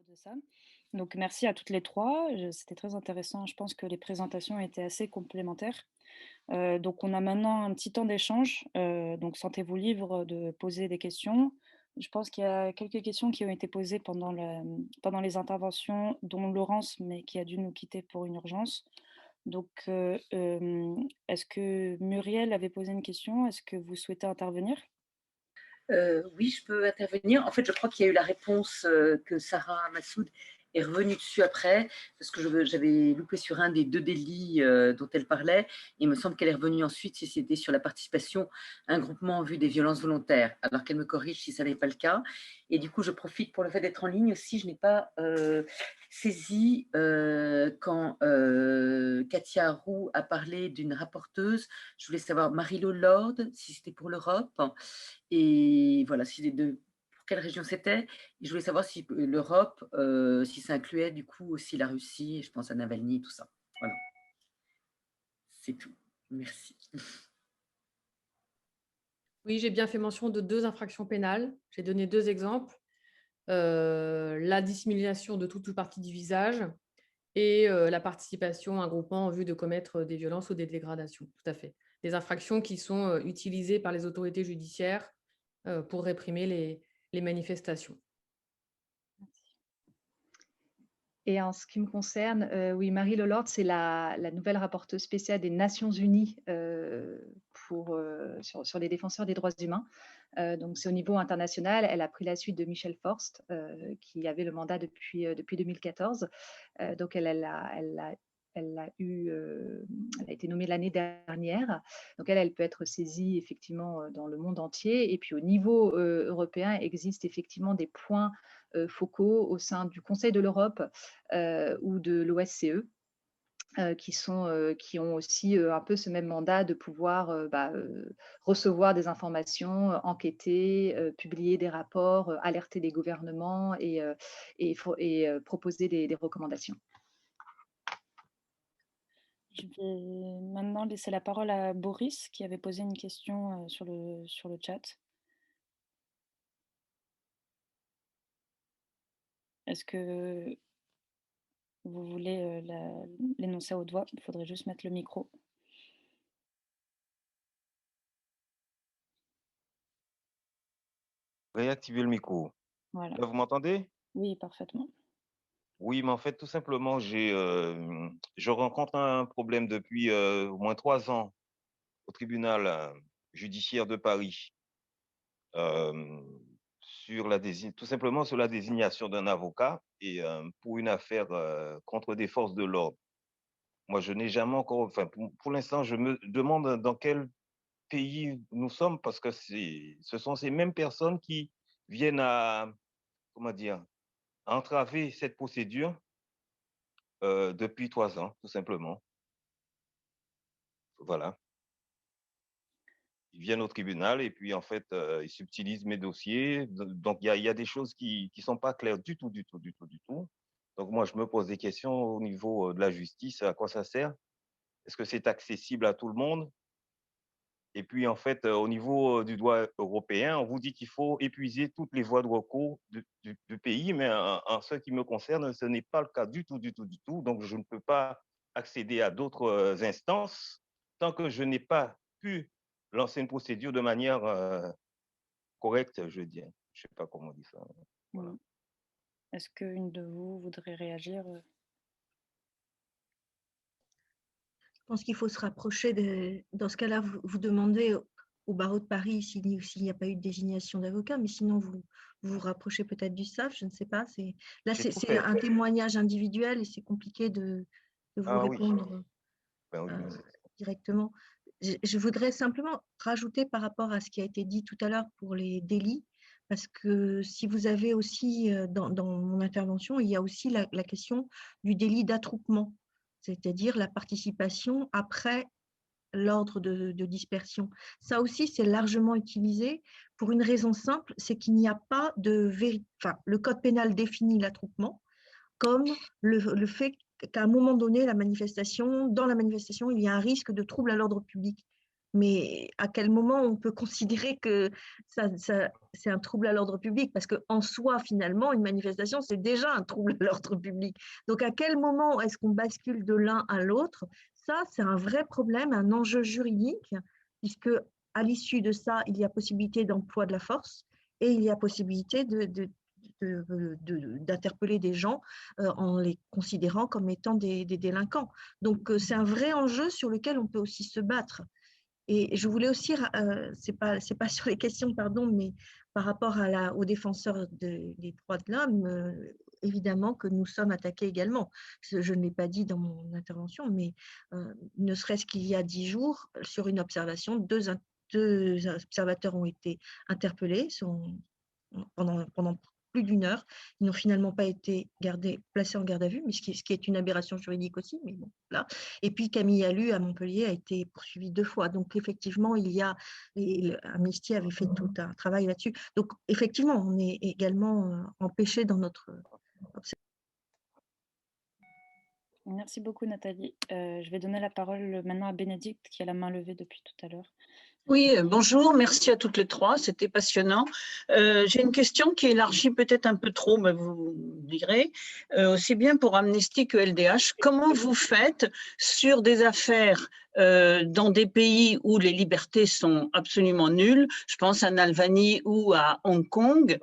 de ça. Donc merci à toutes les 3. C'était très intéressant. Je pense que les présentations étaient assez complémentaires. Donc on a maintenant un petit temps d'échange, donc sentez-vous libre de poser des questions. Je pense qu'il y a quelques questions qui ont été posées pendant les interventions, dont Laurence, mais qui a dû nous quitter pour une urgence. Donc, est-ce que Muriel avait posé une question? Est-ce que vous souhaitez intervenir? Oui, je peux intervenir. En fait, je crois qu'il y a eu la réponse que Sarah Massoud est revenue dessus après, parce que j'avais loupé sur un des deux délits dont elle parlait. Il me semble qu'elle est revenue ensuite si c'était sur la participation à un groupement en vue des violences volontaires, alors qu'elle me corrige si ça n'est pas le cas. Et du coup, je profite pour le fait d'être en ligne aussi. Je n'ai pas saisi quand Katia Roux a parlé d'une rapporteuse. Je voulais savoir, Marie-Lo Lord, si c'était pour l'Europe. Et voilà, si les deux, pour quelle région c'était. Et je voulais savoir si l'Europe, si ça incluait du coup aussi la Russie, et je pense à Navalny, tout ça. Voilà, c'est tout. Merci. Oui, j'ai bien fait mention de 2 infractions pénales. J'ai donné 2 exemples. La dissimulation de toute ou partie du visage et la participation à un groupement en vue de commettre des violences ou des dégradations. Tout à fait. Des infractions qui sont utilisées par les autorités judiciaires pour réprimer les manifestations. Et en ce qui me concerne, oui, Marie Lelord, c'est la nouvelle rapporteuse spéciale des Nations Unies sur les défenseurs des droits humains. Donc, c'est au niveau international. Elle a pris la suite de Michel Forst, qui avait le mandat depuis 2014. Donc, elle a été nommée l'année dernière. Donc, elle peut être saisie effectivement dans le monde entier. Et puis, au niveau européen, il existe effectivement des points focaux au sein du Conseil de l'Europe ou de l'OSCE. Qui ont aussi un peu ce même mandat de pouvoir recevoir des informations, enquêter, publier des rapports, alerter les gouvernements et proposer des recommandations. Je vais maintenant laisser la parole à Boris, qui avait posé une question sur le chat. Est-ce que vous voulez l'énoncer à haute voix? Il faudrait juste mettre le micro. Réactiver le micro. Voilà. Là, vous m'entendez? Oui, parfaitement. Oui, mais en fait, tout simplement, je rencontre un problème depuis au moins 3 ans au tribunal judiciaire de Paris euh, tout simplement sur la désignation d'un avocat et pour une affaire contre des forces de l'ordre. Moi, je n'ai jamais encore, enfin, pour l'instant, je me demande dans quel pays nous sommes parce que ce sont ces mêmes personnes qui viennent comment dire, à entraver cette procédure depuis 3 ans, tout simplement. Voilà. Ils viennent au tribunal et puis, en fait, ils subtilisent mes dossiers. Donc, il y a des choses qui sont pas claires du tout, du tout, du tout, du tout. Donc, moi, je me pose des questions au niveau de la justice. À quoi ça sert? Est-ce que c'est accessible à tout le monde? Et puis, en fait, au niveau du droit européen, on vous dit qu'il faut épuiser toutes les voies de recours du pays, mais en ce qui me concerne, ce n'est pas le cas du tout, du tout, du tout. Donc, je ne peux pas accéder à d'autres instances tant que je n'ai pas pu lancer une procédure de manière correcte, je dis. Je ne sais pas comment on dit ça. Voilà. Est-ce qu'une de vous voudrait réagir? Je pense qu'il faut se rapprocher dans ce cas-là, vous demandez au barreau de Paris s'il n'y a pas eu de désignation d'avocat, mais sinon vous vous rapprochez peut-être du SAF, je ne sais pas. Là, J'ai tout c'est fait. un témoignage individuel et c'est compliqué de vous Ah oui. répondre Ben oui, directement. Je voudrais simplement rajouter par rapport à ce qui a été dit tout à l'heure pour les délits, parce que si vous avez aussi, dans mon intervention, il y a aussi la question du délit d'attroupement, c'est-à-dire la participation après l'ordre de dispersion. Ça aussi, c'est largement utilisé pour une raison simple, c'est qu'il n'y a pas de enfin, le code pénal définit l'attroupement comme le fait qu'à un moment donné, dans la manifestation, il y a un risque de trouble à l'ordre public. Mais à quel moment on peut considérer que c'est un trouble à l'ordre public? Parce qu'en soi, finalement, une manifestation, c'est déjà un trouble à l'ordre public. Donc, à quel moment est-ce qu'on bascule de l'un à l'autre? Ça, c'est un vrai problème, un enjeu juridique, puisque à l'issue de ça, il y a possibilité d'emploi de la force et il y a possibilité d'interpeller des gens en les considérant comme étant des délinquants. Donc, c'est un vrai enjeu sur lequel on peut aussi se battre. Et je voulais aussi, c'est pas sur les questions, pardon, mais par rapport aux défenseurs des droits de l'homme, évidemment que nous sommes attaqués également. Je ne l'ai pas dit dans mon intervention, mais ne serait-ce qu'il y a 10 jours, sur une observation, deux observateurs ont été interpellés pendant plus d'une heure. Ils n'ont finalement pas été placés en garde à vue, mais ce qui est une aberration juridique aussi. Mais bon, là. Et puis Camille Allu à Montpellier a été poursuivi 2 fois. Donc effectivement, Amnesty avait fait tout un travail là-dessus. Donc effectivement, on est également empêché dans notre observation. Merci beaucoup, Nathalie. Je vais donner la parole maintenant à Bénédicte, qui a la main levée depuis tout à l'heure. Oui, bonjour, merci à toutes les trois, c'était passionnant. J'ai une question qui élargit peut-être un peu trop, mais vous direz, aussi bien pour Amnesty que LDH. Comment vous faites sur des affaires dans des pays où les libertés sont absolument nulles, je pense à Albanie ou à Hong Kong,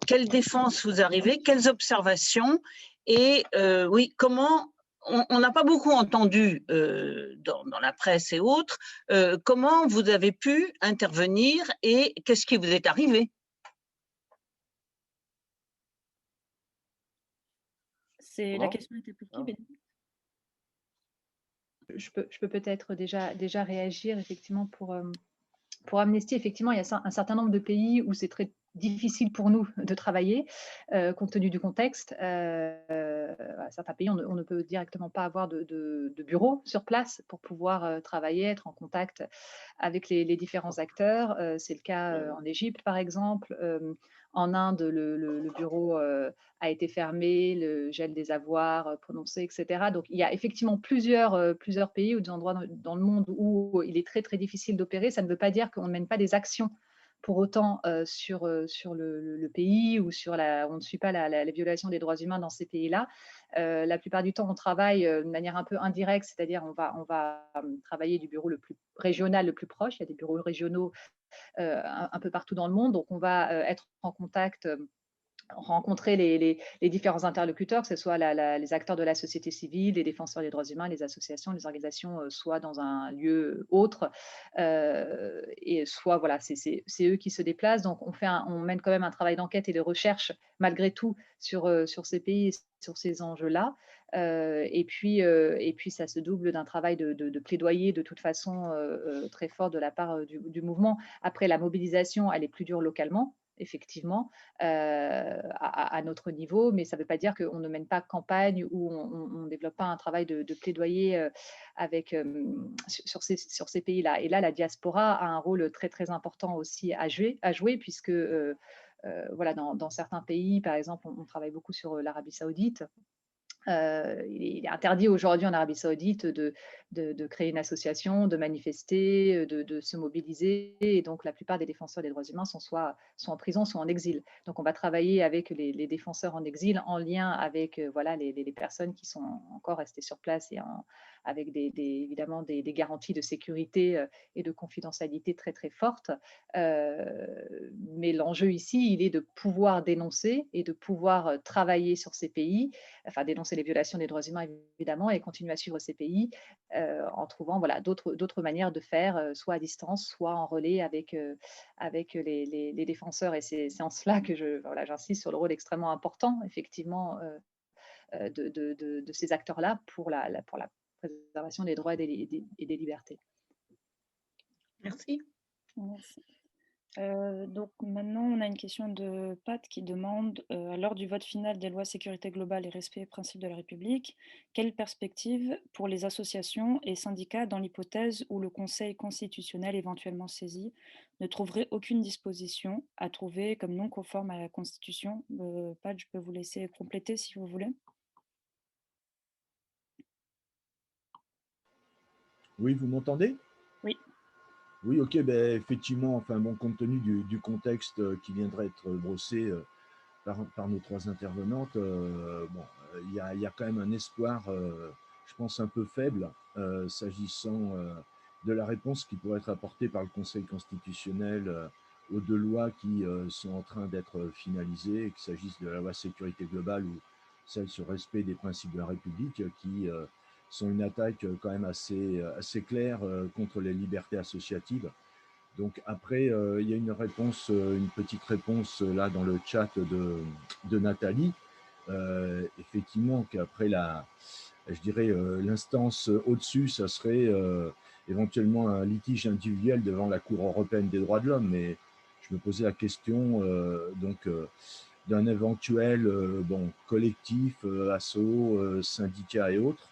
quelle défense vous arrivez, quelles observations et oui, comment on n'a pas beaucoup entendu dans la presse et autres, comment vous avez pu intervenir et qu'est-ce qui vous est arrivé? La question était pour qui, Bénédicte? Je peux peut-être déjà réagir effectivement pour Amnesty. Effectivement, il y a un certain nombre de pays où c'est très difficile pour nous de travailler compte tenu du contexte. Certains pays, on ne peut directement pas avoir de bureau sur place pour pouvoir travailler, être en contact avec les différents acteurs. C'est le cas en Égypte, par exemple. En Inde, le bureau a été fermé, le gel des avoirs prononcé, etc. Donc, il y a effectivement plusieurs pays ou des endroits dans le monde où il est très, très difficile d'opérer. Ça ne veut pas dire qu'on ne mène pas des actions pour autant sur le pays ou on ne suit pas la violation des droits humains dans ces pays-là. La plupart du temps, on travaille de manière un peu indirecte, c'est-à-dire on va travailler du bureau le plus régional, le plus proche. Il y a des bureaux régionaux un peu partout dans le monde, donc on va être en contact rencontrer les différents interlocuteurs, que ce soit les acteurs de la société civile, les défenseurs des droits humains, les associations, les organisations, soit dans un lieu autre, et soit voilà, c'est eux qui se déplacent. Donc on mène quand même un travail d'enquête et de recherche malgré tout sur ces pays, sur ces enjeux-là. Et puis ça se double d'un travail de plaidoyer de toute façon très fort de la part du mouvement. Après, la mobilisation, elle est plus dure localement, effectivement, à notre niveau, mais ça ne veut pas dire qu'on ne mène pas campagne ou on ne développe pas un travail de plaidoyer sur ces pays-là. Et là, la diaspora a un rôle très, très important aussi à jouer puisque voilà, dans certains pays, par exemple, on travaille beaucoup sur l'Arabie Saoudite. Il est interdit aujourd'hui en Arabie Saoudite de créer une association, de manifester, de se mobiliser. Et donc, la plupart des défenseurs des droits humains sont en prison, soit en exil. Donc, on va travailler avec les défenseurs en exil en lien avec voilà, les personnes qui sont encore restées sur place et avec évidemment des garanties de sécurité et de confidentialité très, très fortes. Mais l'enjeu ici, il est de pouvoir dénoncer et de pouvoir travailler sur ces pays, enfin dénoncer les violations des droits humains évidemment et continuer à suivre ces pays en trouvant voilà, d'autres manières de faire, soit à distance, soit en relais avec les défenseurs. Et c'est en cela que j'insiste sur le rôle extrêmement important, effectivement, de ces acteurs-là pour la préservation des droits et des libertés. Merci. Merci. Donc maintenant, on a une question de Pat qui demande, à l'heure du vote final des lois sécurité globale et respect des principes de la République, quelle perspective pour les associations et syndicats dans l'hypothèse où le Conseil constitutionnel éventuellement saisi ne trouverait aucune disposition à trouver comme non conforme à la Constitution? Pat, je peux vous laisser compléter si vous voulez. Oui, vous m'entendez? Oui. Oui, ok, ben, effectivement, enfin, bon, compte tenu du contexte qui viendrait être brossé par nos trois intervenantes, bon, il y a quand même un espoir, je pense, un peu faible s'agissant de la réponse qui pourrait être apportée par le Conseil constitutionnel aux deux lois qui sont en train d'être finalisées, qu'il s'agisse de la loi sécurité globale ou celle sur respect des principes de la République, qui sont une attaque quand même assez claire contre les libertés associatives. Donc après, il y a une réponse, une petite réponse là dans le chat de Nathalie. Effectivement, qu'après je dirais l'instance au-dessus, ça serait éventuellement un litige individuel devant la Cour européenne des droits de l'homme. Mais je me posais la question d'un éventuel collectif, assaut, syndicats et autres,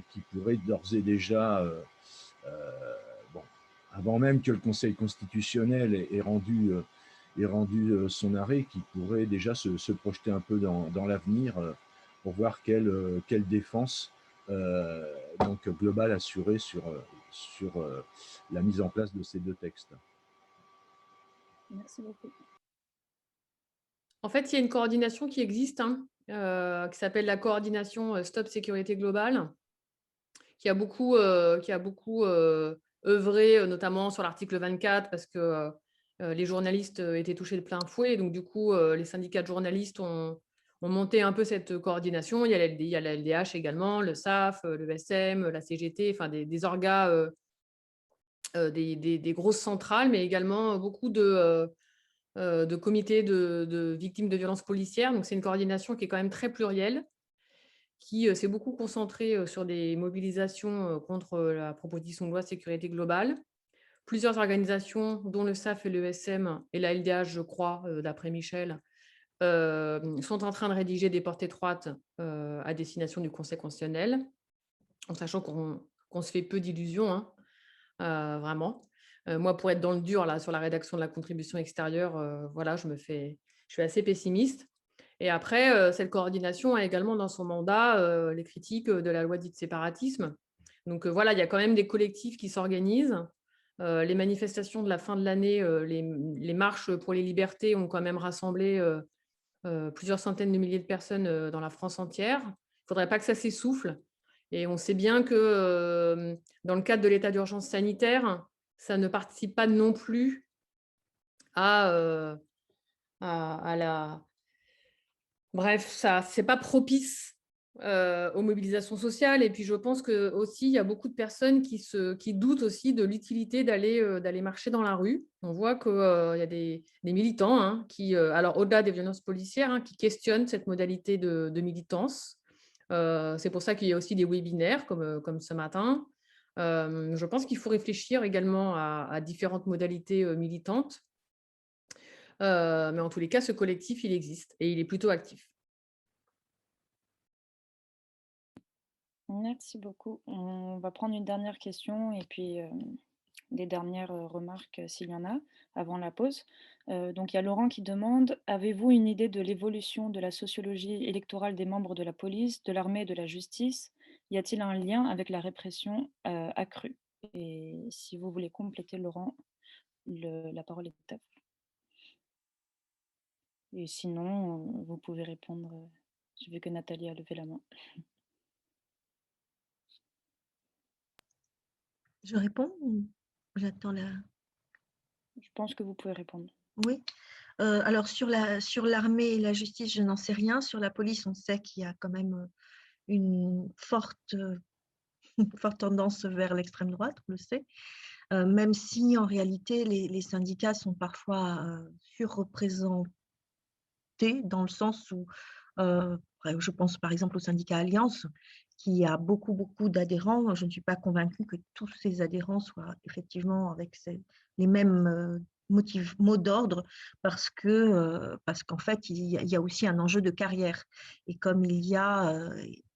qui pourrait d'ores et déjà bon, avant même que le Conseil constitutionnel ait rendu son arrêt, qui pourrait déjà se projeter un peu dans l'avenir pour voir quelle défense donc globale assurée sur la mise en place de ces deux textes. Merci beaucoup. En fait, il y a une coordination qui existe, hein, qui s'appelle la coordination Stop Sécurité Globale, qui a beaucoup œuvré, notamment sur l'article 24, parce que les journalistes étaient touchés de plein fouet. Donc, du coup, les syndicats de journalistes ont monté un peu cette coordination. Il y a la LDH également, le SAF, le SM, la CGT, enfin des orgas, des grosses centrales, mais également beaucoup de comités de victimes de violences policières. Donc, c'est une coordination qui est quand même très plurielle, qui s'est beaucoup concentrée sur des mobilisations contre la proposition de loi sécurité globale. Plusieurs organisations, dont le SAF et le SM et la LDH, je crois, d'après Michel, sont en train de rédiger des portes étroites à destination du Conseil constitutionnel, en sachant qu'on se fait peu d'illusions, hein, vraiment. Moi, pour être dans le dur là, sur la rédaction de la contribution extérieure, voilà, je suis assez pessimiste. Et après, cette coordination a également dans son mandat les critiques de la loi dite séparatisme. Donc voilà, il y a quand même des collectifs qui s'organisent. Les manifestations de la fin de l'année, les marches pour les libertés ont quand même rassemblé plusieurs centaines de milliers de personnes dans la France entière. Il ne faudrait pas que ça s'essouffle. Et on sait bien que dans le cadre de l'état d'urgence sanitaire, ça ne participe pas non plus à la... Bref, ça, c'est pas propice aux mobilisations sociales. Et puis, je pense que aussi, il y a beaucoup de personnes qui doutent aussi de l'utilité d'aller marcher dans la rue. On voit qu'il y a des militants hein, qui, alors au-delà des violences policières, hein, qui questionnent cette modalité de militance. C'est pour ça qu'il y a aussi des webinaires comme ce matin. Je pense qu'il faut réfléchir également à différentes modalités militantes. Mais en tous les cas, ce collectif, il existe et il est plutôt actif. Merci beaucoup. On va prendre une dernière question et puis des dernières remarques s'il y en a avant la pause. Donc il y a Laurent qui demande: avez-vous une idée de l'évolution de la sociologie électorale des membres de la police, de l'armée et de la justice? Y a-t-il un lien avec la répression accrue? Et si vous voulez compléter, Laurent, la parole est à vous. Et sinon, vous pouvez répondre. J'ai vu que Nathalie a levé la main. Je réponds ou j'attends la... Je pense que vous pouvez répondre. Oui. Alors, sur l'armée et la justice, je n'en sais rien. Sur la police, on sait qu'il y a quand même une forte tendance vers l'extrême droite, on le sait. Même si, en réalité, les syndicats sont parfois surreprésentés dans le sens où, je pense par exemple au syndicat Alliance, qui a beaucoup d'adhérents. Je ne suis pas convaincue que tous ces adhérents soient effectivement avec les mêmes mots d'ordre, parce qu'en fait, il y a aussi un enjeu de carrière. Et comme il y a,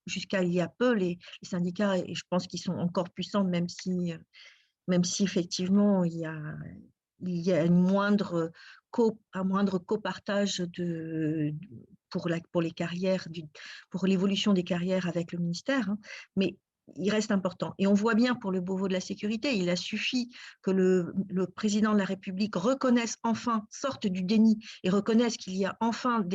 jusqu'à il y a peu, les syndicats, et je pense qu'ils sont encore puissants, même si effectivement il y a un moindre copartage pour les carrières, pour l'évolution des carrières avec le ministère. Hein. Mais il reste important. Et on voit bien pour le Beauvau de la sécurité, il a suffi que le président de la République reconnaisse enfin, sorte du déni et reconnaisse qu'il y a enfin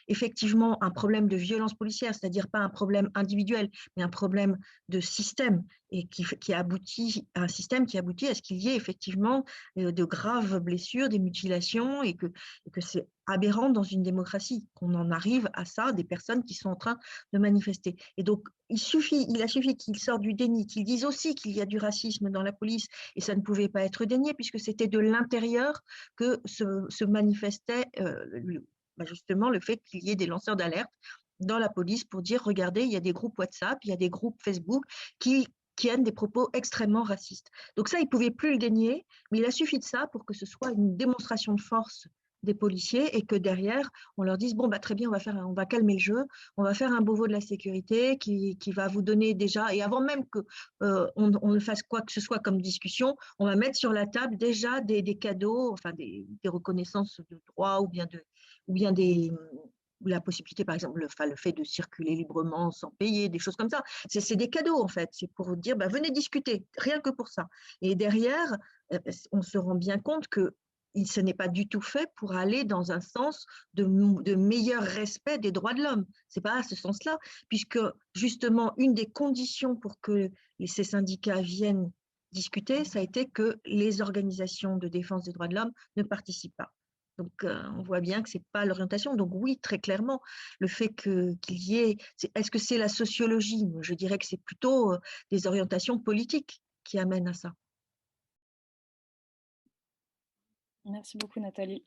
effectivement un problème de violence policière, c'est-à-dire pas un problème individuel, mais un problème de système et qui aboutit à un système qui aboutit à ce qu'il y ait effectivement de graves blessures, des mutilations et que c'est aberrant dans une démocratie qu'on en arrive à ça, des personnes qui sont en train de manifester. Et donc, il a suffi qu'ils sortent du déni, qu'ils disent aussi qu'il y a du racisme dans la police, et ça ne pouvait pas être dénié, puisque c'était de l'intérieur que se manifestait justement le fait qu'il y ait des lanceurs d'alerte dans la police pour dire, regardez, il y a des groupes WhatsApp, il y a des groupes Facebook qui tiennent des propos extrêmement racistes. Donc ça, il ne pouvait plus le dénier, mais il a suffi de ça pour que ce soit une démonstration de force des policiers et que derrière, on leur dise, bon, bah, très bien, on va calmer le jeu, on va faire un Beauvau de la sécurité qui va vous donner déjà, et avant même qu'on on ne fasse quoi que ce soit comme discussion, on va mettre sur la table déjà des cadeaux, enfin des reconnaissances de droits ou bien la possibilité, par exemple, le fait de circuler librement sans payer, des choses comme ça. C'est des cadeaux, en fait. C'est pour dire, bah, venez discuter, rien que pour ça. Et derrière, on se rend bien compte que ce n'est pas du tout fait pour aller dans un sens de meilleur respect des droits de l'homme. Ce n'est pas à ce sens-là, puisque justement, une des conditions pour que ces syndicats viennent discuter, ça a été que les organisations de défense des droits de l'homme ne participent pas. Donc, on voit bien que ce n'est pas l'orientation. Donc oui, très clairement, le fait qu'il y ait… Est-ce que c'est la sociologie? Je dirais que c'est plutôt des orientations politiques qui amènent à ça. Merci beaucoup, Nathalie.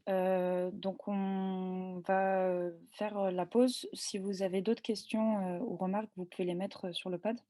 Donc, on va faire la pause. Si vous avez d'autres questions ou remarques, vous pouvez les mettre sur le pad.